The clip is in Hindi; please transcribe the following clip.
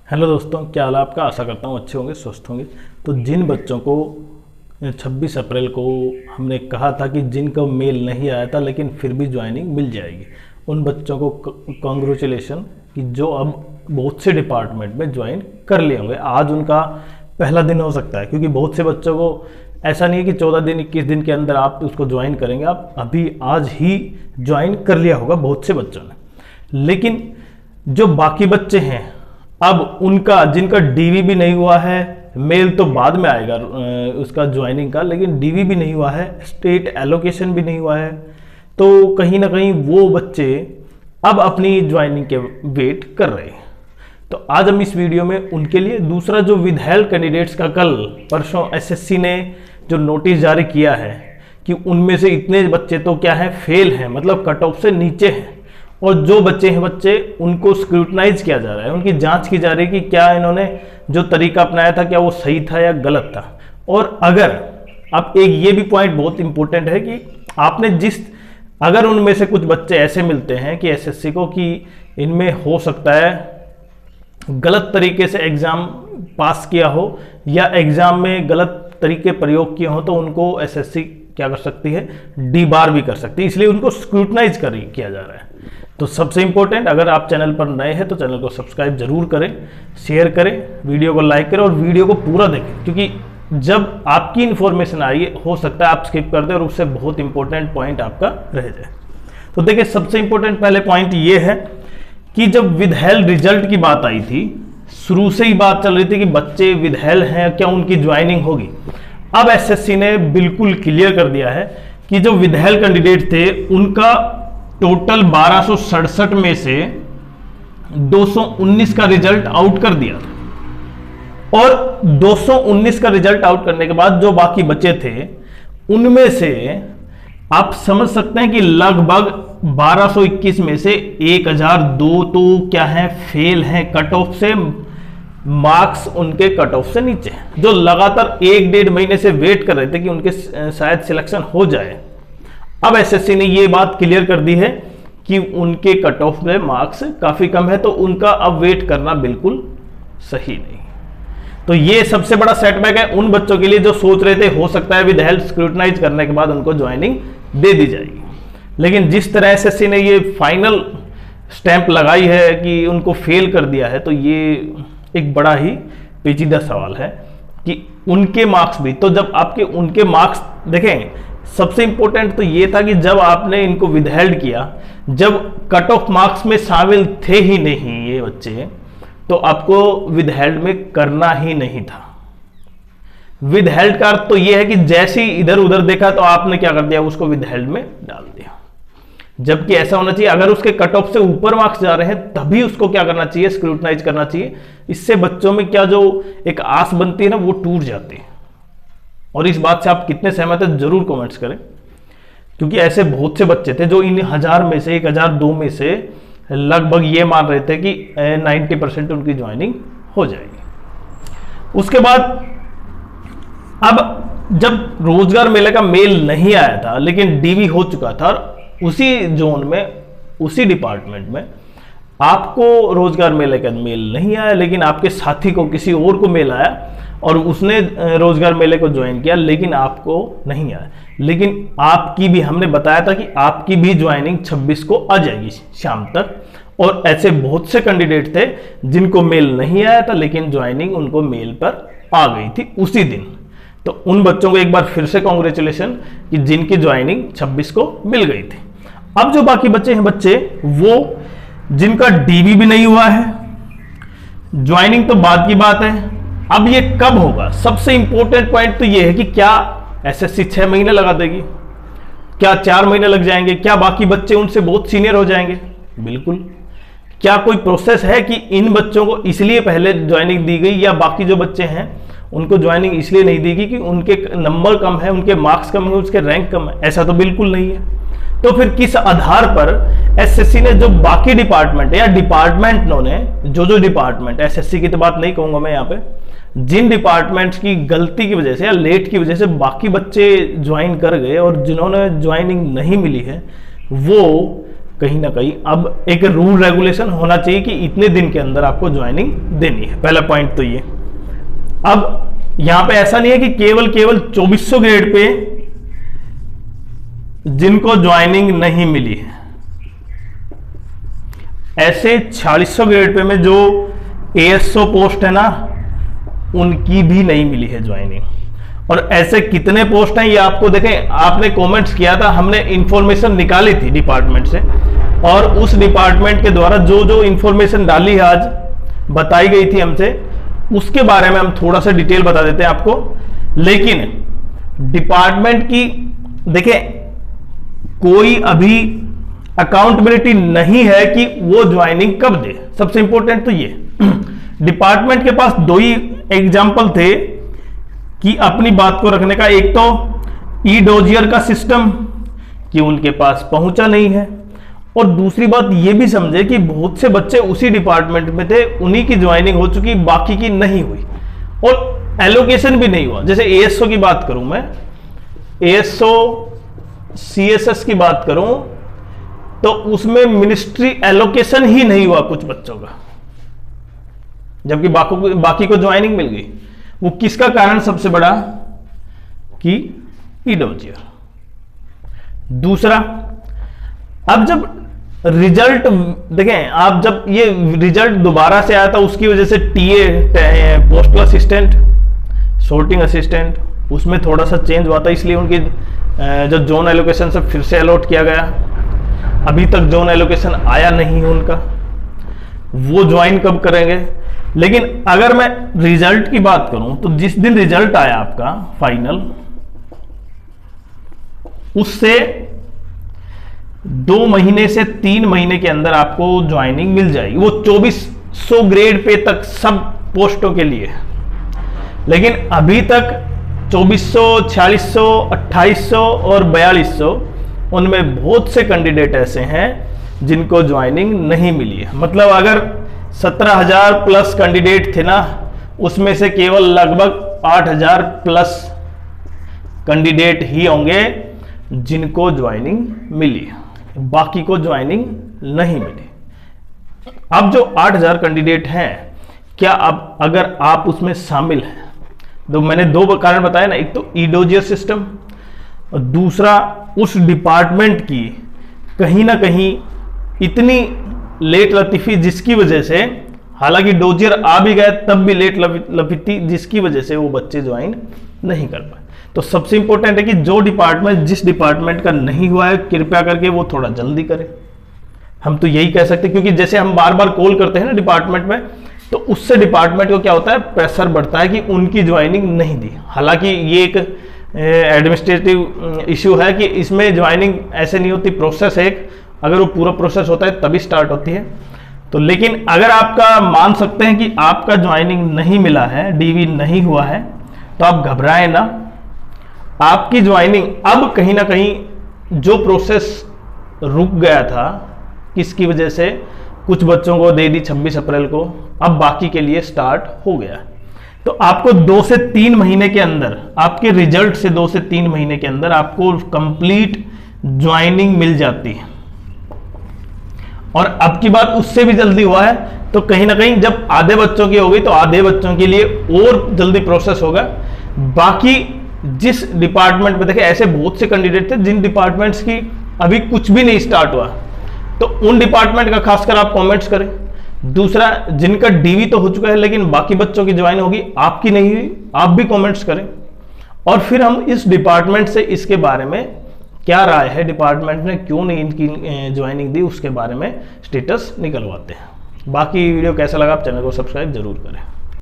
हेलो दोस्तों, क्या हाल है आपका। आशा करता हूँ अच्छे होंगे, स्वस्थ होंगे। तो जिन बच्चों को 26 अप्रैल को हमने कहा था कि जिनका मेल नहीं आया था लेकिन फिर भी ज्वाइनिंग मिल जाएगी, उन बच्चों को कॉन्ग्रेचुलेशन कि जो अब बहुत से डिपार्टमेंट में ज्वाइन कर लिए होंगे। आज उनका पहला दिन हो सकता है, क्योंकि बहुत से बच्चों को ऐसा नहीं है कि 14 दिन 21 दिन के अंदर आप उसको ज्वाइन करेंगे। आप अभी आज ही ज्वाइन कर लिया होगा बहुत से बच्चों ने। लेकिन जो बाकी बच्चे हैं, अब उनका जिनका डीवी भी नहीं हुआ है, मेल तो बाद में आएगा उसका ज्वाइनिंग का, लेकिन डीवी भी नहीं हुआ है, स्टेट एलोकेशन भी नहीं हुआ है, तो कहीं ना कहीं वो बच्चे अब अपनी ज्वाइनिंग के वेट कर रहे हैं। तो आज हम इस वीडियो में उनके लिए दूसरा जो विदहेल्ड कैंडिडेट्स का कल परसों एसएससी ने जो नोटिस जारी किया है कि उनमें से इतने बच्चे तो क्या है, फेल हैं, मतलब कट ऑफ से नीचे हैं, और जो बच्चे हैं उनको स्क्रूटनाइज किया जा रहा है, उनकी जांच की जा रही है कि क्या इन्होंने जो तरीका अपनाया था क्या वो सही था या गलत था। और अगर अब एक ये भी पॉइंट बहुत इंपॉर्टेंट है कि आपने अगर उनमें से कुछ बच्चे ऐसे मिलते हैं कि एसएससी को कि इनमें हो सकता है गलत तरीके से एग्जाम पास किया हो या एग्जाम में गलत तरीके प्रयोग किए हो, तो उनको एसएससी क्या कर सकती है, डी बार भी कर सकती है। इसलिए उनको स्क्रूटनाइज किया जा रहा है। तो सबसे इंपॉर्टेंट, अगर आप चैनल पर नए हैं तो चैनल को सब्सक्राइब जरूर करें, शेयर करें, वीडियो को लाइक करें और वीडियो को पूरा देखें, क्योंकि जब आपकी इंफॉर्मेशन आई हो सकता है आप स्किप कर दें और उससे बहुत इंपॉर्टेंट पॉइंट आपका रह जाए। तो देखिए, सबसे इंपॉर्टेंट पहले पॉइंट ये है कि जब विदहेल्ड रिजल्ट की बात आई थी, शुरू से ही बात चल रही थी कि बच्चे विदहेल्ड हैं, क्या उनकी ज्वाइनिंग होगी। अब एसएससी ने बिल्कुल क्लियर कर दिया है कि जो विदहेल्ड कैंडिडेट थे उनका टोटल 1267 में से 219 का रिजल्ट आउट कर दिया था। और 219 का रिजल्ट आउट करने के बाद जो बाकी बचे थे उनमें से आप समझ सकते हैं कि लगभग 1221 में से 1002 तो क्या है, फेल हैं, कट ऑफ से, मार्क्स उनके कट ऑफ से नीचे, जो लगातार 1-1.5 महीने से वेट कर रहे थे कि उनके शायद सिलेक्शन हो जाए। अब एसएससी ने ये बात क्लियर कर दी है कि उनके कट ऑफ में मार्क्स काफी कम है, तो उनका अब वेट करना बिल्कुल सही नहीं। तो ये सबसे बड़ा सेटबैक है उन बच्चों के लिए जो सोच रहे थे हो सकता है विदहेल्ड स्क्रूटनाइज करने के बाद उनको ज्वाइनिंग दे दी जाएगी। लेकिन जिस तरह एसएससी ने ये फाइनल स्टैंप लगाई है कि उनको फेल कर दिया है, तो ये एक बड़ा ही पेचीदा सवाल है कि उनके मार्क्स भी, तो जब आपके उनके मार्क्स देखें, सबसे इंपॉर्टेंट तो ये था कि जब आपने इनको विदहेल्ड किया, जब कट ऑफ मार्क्स में शामिल थे ही नहीं ये बच्चे, तो आपको विदहेल्ड में करना ही नहीं था। विदहेल्ड का अर्थ तो ये है कि जैसे ही इधर उधर देखा तो आपने क्या कर दिया, उसको विदहेल्ड में डाल दिया। जबकि ऐसा होना चाहिए, अगर उसके कट ऑफ से ऊपर मार्क्स जा रहे हैं तभी उसको क्या करना चाहिए, स्क्रूटनाइज करना चाहिए। इससे बच्चों में क्या जो एक आस बनती है ना, वो टूट जाती है। और इस बात से आप कितने सहमत हैं जरूर कमेंट्स करें, क्योंकि ऐसे बहुत से बच्चे थे जो इन 1000 में से 1002 में से लगभग ये मान रहे थे कि 90% उनकी ज्वाइनिंग हो जाएगी। उसके बाद अब जब रोजगार मेले का मेल नहीं आया था लेकिन डीवी हो चुका था, उसी जोन में, उसी डिपार्टमेंट में आपको रोजगार मेले का मेल नहीं आया, लेकिन आपके साथी को, किसी और को मेल आया और उसने रोजगार मेले को ज्वाइन किया, लेकिन आपको नहीं आया। लेकिन आपकी भी, हमने बताया था कि आपकी भी ज्वाइनिंग 26 को आ जाएगी शाम तक। और ऐसे बहुत से कैंडिडेट थे जिनको मेल नहीं आया था लेकिन ज्वाइनिंग उनको मेल पर आ गई थी उसी दिन। तो उन बच्चों को एक बार फिर से कांग्रेचुलेशन कि जिनकी ज्वाइनिंग 26 को मिल गई थी। अब जो बाकी बच्चे हैं बच्चे, वो जिनका डीवी भी नहीं हुआ है, ज्वाइनिंग तो बाद की बात है, अब ये कब होगा। सबसे इंपॉर्टेंट पॉइंट तो ये है कि क्या एसएससी 6 महीने लगा देगी, क्या 4 महीने लग जाएंगे, क्या बाकी बच्चे उनसे बहुत सीनियर हो जाएंगे। बिल्कुल। क्या कोई प्रोसेस है कि इन बच्चों को इसलिए पहले ज्वाइनिंग दी गई या बाकी जो बच्चे हैं उनको ज्वाइनिंग इसलिए नहीं दी गई कि उनके नंबर कम है, उनके मार्क्स कम है, उसके रैंक कम है। ऐसा तो बिल्कुल नहीं है। तो फिर किस आधार पर एसएससी ने जो बाकी डिपार्टमेंट या डिपार्टमेंटों ने, जो डिपार्टमेंट, एसएससी की तो बात नहीं कहूंगा मैं यहाँ पे, जिन डिपार्टमेंट्स की गलती की वजह से या लेट की वजह से बाकी बच्चे ज्वाइन कर गए और जिन्होंने ज्वाइनिंग नहीं मिली है, वो कहीं ना कहीं अब एक रूल रेगुलेशन होना चाहिए कि इतने दिन के अंदर आपको ज्वाइनिंग देनी है। पहला पॉइंट तो ये। अब यहां पे ऐसा नहीं है कि केवल 2400 ग्रेड पे जिनको ज्वाइनिंग नहीं मिली है, ऐसे 4600 ग्रेड पे में जो ASO पोस्ट है ना, उनकी भी नहीं मिली है ज्वाइनिंग। और ऐसे कितने पोस्ट हैं ये आपको देखें, आपने कमेंट्स किया था, हमने इंफॉर्मेशन निकाली थी डिपार्टमेंट से, और उस डिपार्टमेंट के द्वारा जो जो इंफॉर्मेशन डाली है आज बताई गई थी हमसे, उसके बारे में हम थोड़ा सा डिटेल बता देते हैं आपको। लेकिन डिपार्टमेंट की देखें, कोई अभी अकाउंटेबिलिटी नहीं है कि वो ज्वाइनिंग कब दे। सबसे इंपॉर्टेंट तो ये डिपार्टमेंट के पास दो ही एग्जाम्पल थे कि अपनी बात को रखने का। एक तो ई-डोजियर का सिस्टम कि उनके पास पहुंचा नहीं है, और दूसरी बात ये भी समझे कि बहुत से बच्चे उसी डिपार्टमेंट में थे, उन्हीं की ज्वाइनिंग हो चुकी, बाकी की नहीं हुई, और एलोकेशन भी नहीं हुआ। जैसे ASO की बात करूं मैं, ASO CSS की बात करूं तो उसमें मिनिस्ट्री एलोकेशन ही नहीं हुआ कुछ बच्चों का, जबकि बाकी को ज्वाइनिंग मिल गई। वो किसका कारण सबसे बड़ा कि ई-डोजियर। दूसरा, अब जब रिजल्ट देखें, आप जब ये रिजल्ट दोबारा से आया था, उसकी वजह से TA postal assistant, sorting assistant, उसमें थोड़ा सा चेंज हुआ था, इसलिए उनकी जो जोन एलोकेशन से फिर से अलॉट किया गया। अभी तक जोन एलोकेशन आया नहीं है उनका, वो ज्वाइन कब करेंगे। लेकिन अगर मैं रिजल्ट की बात करूं तो जिस दिन रिजल्ट आया आपका फाइनल, उससे 2 महीने से 3 महीने के अंदर आपको ज्वाइनिंग मिल जाएगी। वो 2400 ग्रेड पे तक सब पोस्टों के लिए। लेकिन अभी तक 2400, 4600, 2800 और 4200, उनमें बहुत से कैंडिडेट ऐसे हैं जिनको ज्वाइनिंग नहीं मिली है। मतलब अगर 17,000 प्लस कैंडिडेट थे ना, उसमें से केवल लगभग 8,000 प्लस कैंडिडेट ही होंगे जिनको ज्वाइनिंग मिली, बाकी को ज्वाइनिंग नहीं मिली। अब जो 8,000 कैंडिडेट हैं, क्या अब अगर आप उसमें शामिल हैं, तो मैंने 2 कारण बताया ना, एक तो ई-डोजियर सिस्टम, और दूसरा उस डिपार्टमेंट की कहीं ना कहीं इतनी लेट लतीफी, जिसकी वजह से हालांकि डोजियर आ भी गए तब भी लेट लतीफी, जिसकी वजह से वो बच्चे ज्वाइन नहीं कर पाए। तो सबसे इंपॉर्टेंट है कि जो डिपार्टमेंट, जिस डिपार्टमेंट का नहीं हुआ है, कृपया करके वो थोड़ा जल्दी करें। हम तो यही कह सकते हैं, क्योंकि जैसे हम बार बार कॉल करते हैं ना डिपार्टमेंट में, तो उससे डिपार्टमेंट को क्या होता है, प्रेशर बढ़ता है कि उनकी ज्वाइनिंग नहीं दी। हालांकि ये एक एडमिनिस्ट्रेटिव इश्यू है कि इसमें ज्वाइनिंग ऐसे नहीं होती, प्रोसेस है एक, अगर वो पूरा प्रोसेस होता है तभी स्टार्ट होती है। तो लेकिन अगर आपका मान सकते हैं कि आपका ज्वाइनिंग नहीं मिला है, DV नहीं हुआ है, तो आप घबराएं ना। आपकी ज्वाइनिंग अब कहीं ना कहीं जो प्रोसेस रुक गया था, किसकी वजह से, कुछ बच्चों को दे दी 26 अप्रैल को, अब बाकी के लिए स्टार्ट हो गया। तो आपको 2 से 3 महीने के अंदर, आपके रिजल्ट से 2 से 3 महीने के अंदर आपको कंप्लीट ज्वाइनिंग मिल जाती है। और अब की बात उससे भी जल्दी हुआ है, तो कहीं ना कहीं जब आधे बच्चों की हो गई तो आधे बच्चों के लिए और जल्दी प्रोसेस होगा। बाकी जिस डिपार्टमेंट में, देखें ऐसे बहुत से कैंडिडेट थे जिन डिपार्टमेंट्स की अभी कुछ भी नहीं स्टार्ट हुआ, तो उन डिपार्टमेंट का खासकर आप कमेंट्स करें। दूसरा, जिनका DV तो हो चुका है लेकिन बाकी बच्चों की ज्वाइन होगी, आपकी नहीं हुई, आप भी कमेंट्स करें। और फिर हम इस डिपार्टमेंट से इसके बारे में क्या राय है, डिपार्टमेंट ने क्यों नहीं इनकी ज्वाइनिंग दी, उसके बारे में स्टेटस निकलवाते हैं। बाकी वीडियो कैसा लगा, आप चैनल को सब्सक्राइब जरूर करें।